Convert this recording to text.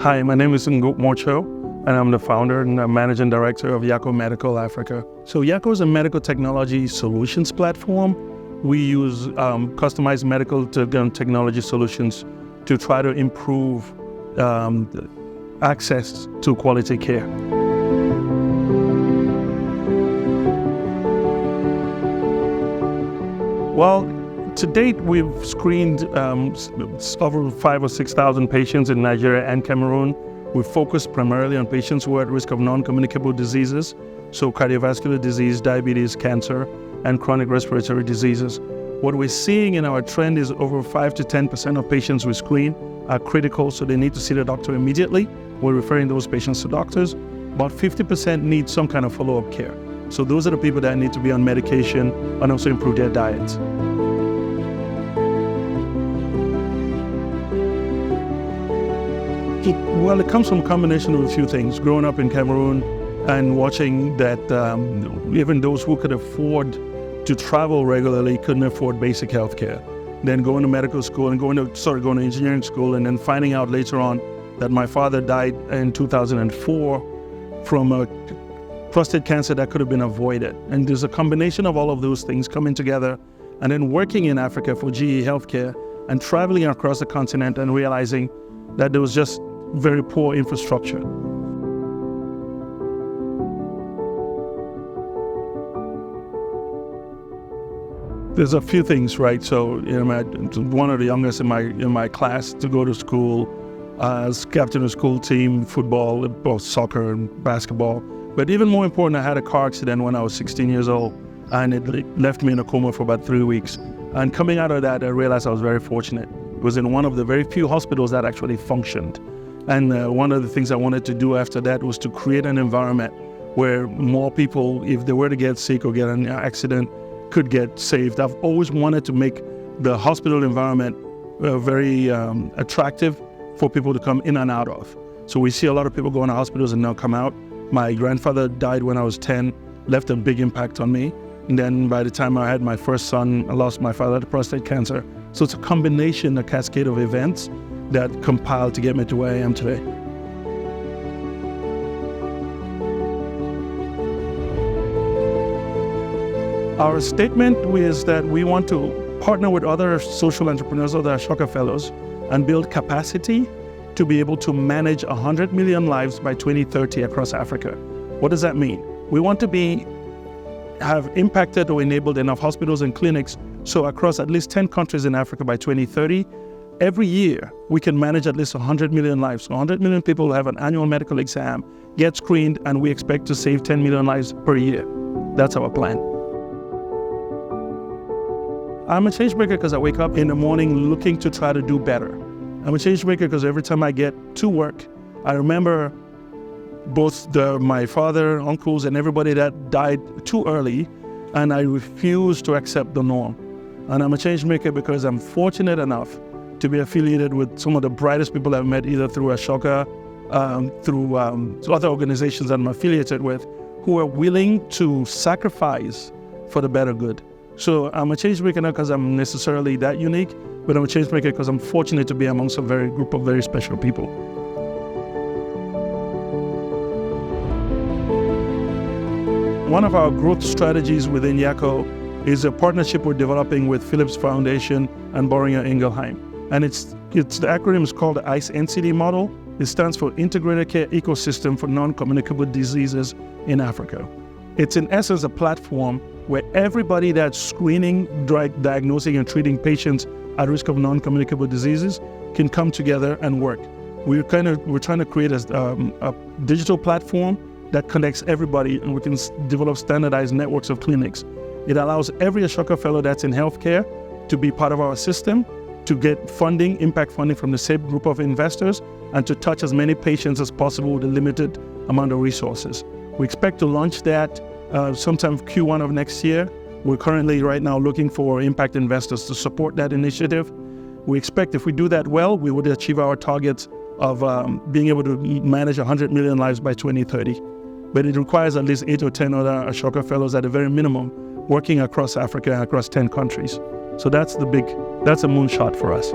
Hi, my name is Ngu Morcho, and I'm the founder and managing director of Yako Medical Africa. So Yako is a medical technology solutions platform. We use customized medical technology solutions to try to improve access to quality care. Well, to date, we've screened over 5,000 or 6,000 patients in Nigeria and Cameroon. We focus primarily on patients who are at risk of non-communicable diseases, so cardiovascular disease, diabetes, cancer, and chronic respiratory diseases. What we're seeing in our trend is over 5 to 10% of patients we screen are critical, so they need to see the doctor immediately. We're referring those patients to doctors. About 50% need some kind of follow-up care. So those are the people that need to be on medication and also improve their diets. It comes from a combination of a few things. Growing up in Cameroon and watching that even those who could afford to travel regularly couldn't afford basic health care. Then going to medical school and going to engineering school, and then finding out later on that my father died in 2004 from a prostate cancer that could have been avoided. And there's a combination of all of those things coming together, and then working in Africa for GE Healthcare and traveling across the continent and realizing that there was just very poor infrastructure. There's a few things, right? So, one of the youngest in my class to go to school as captain of school team, football, both soccer and basketball. But even more important, I had a car accident when I was 16 years old, and it left me in a coma for about 3 weeks. And coming out of that, I realized I was very fortunate. It was in one of the very few hospitals that actually functioned. And one of the things I wanted to do after that was to create an environment where more people, if they were to get sick or get an accident, could get saved. I've always wanted to make the hospital environment very attractive for people to come in and out of. So we see a lot of people go into hospitals and not come out. My grandfather died when I was 10, left a big impact on me. And then by the time I had my first son, I lost my father to prostate cancer. So it's a combination, a cascade of events that compiled to get me to where I am today. Our statement is that we want to partner with other social entrepreneurs, other Ashoka Fellows, and build capacity to be able to manage 100 million lives by 2030 across Africa. What does that mean? We want to have impacted or enabled enough hospitals and clinics so across at least 10 countries in Africa by 2030, every year we can manage at least 100 million lives. So 100 million people will have an annual medical exam, get screened, and we expect to save 10 million lives per year. That's our plan. I'm a change maker because I wake up in the morning looking to try to do better. I'm a change maker because every time I get to work, I remember both my father, uncles, and everybody that died too early, and I refuse to accept the norm. And I'm a change maker because I'm fortunate enough to be affiliated with some of the brightest people I've met, either through Ashoka, through other organizations that I'm affiliated with, who are willing to sacrifice for the better good. So I'm a change maker not because I'm necessarily that unique, but I'm a change maker because I'm fortunate to be amongst a group of very special people. One of our growth strategies within Yako is a partnership we're developing with Philips Foundation and Boehringer Ingelheim. And the acronym is called the ICE NCD model. It stands for Integrated Care Ecosystem for Non-Communicable Diseases in Africa. It's in essence a platform where everybody that's screening, diagnosing, and treating patients at risk of non-communicable diseases can come together and work. We're trying to create a digital platform that connects everybody, and we can develop standardized networks of clinics. It allows every Ashoka Fellow that's in healthcare to be part of our system, to get funding, impact funding from the same group of investors, and to touch as many patients as possible with a limited amount of resources. We expect to launch that sometime Q1 of next year. We're currently right now looking for impact investors to support that initiative. We expect if we do that well, we would achieve our targets of being able to manage 100 million lives by 2030. But it requires at least 8 or 10 other Ashoka Fellows at a very minimum, working across Africa and across 10 countries. So that's a moonshot for us.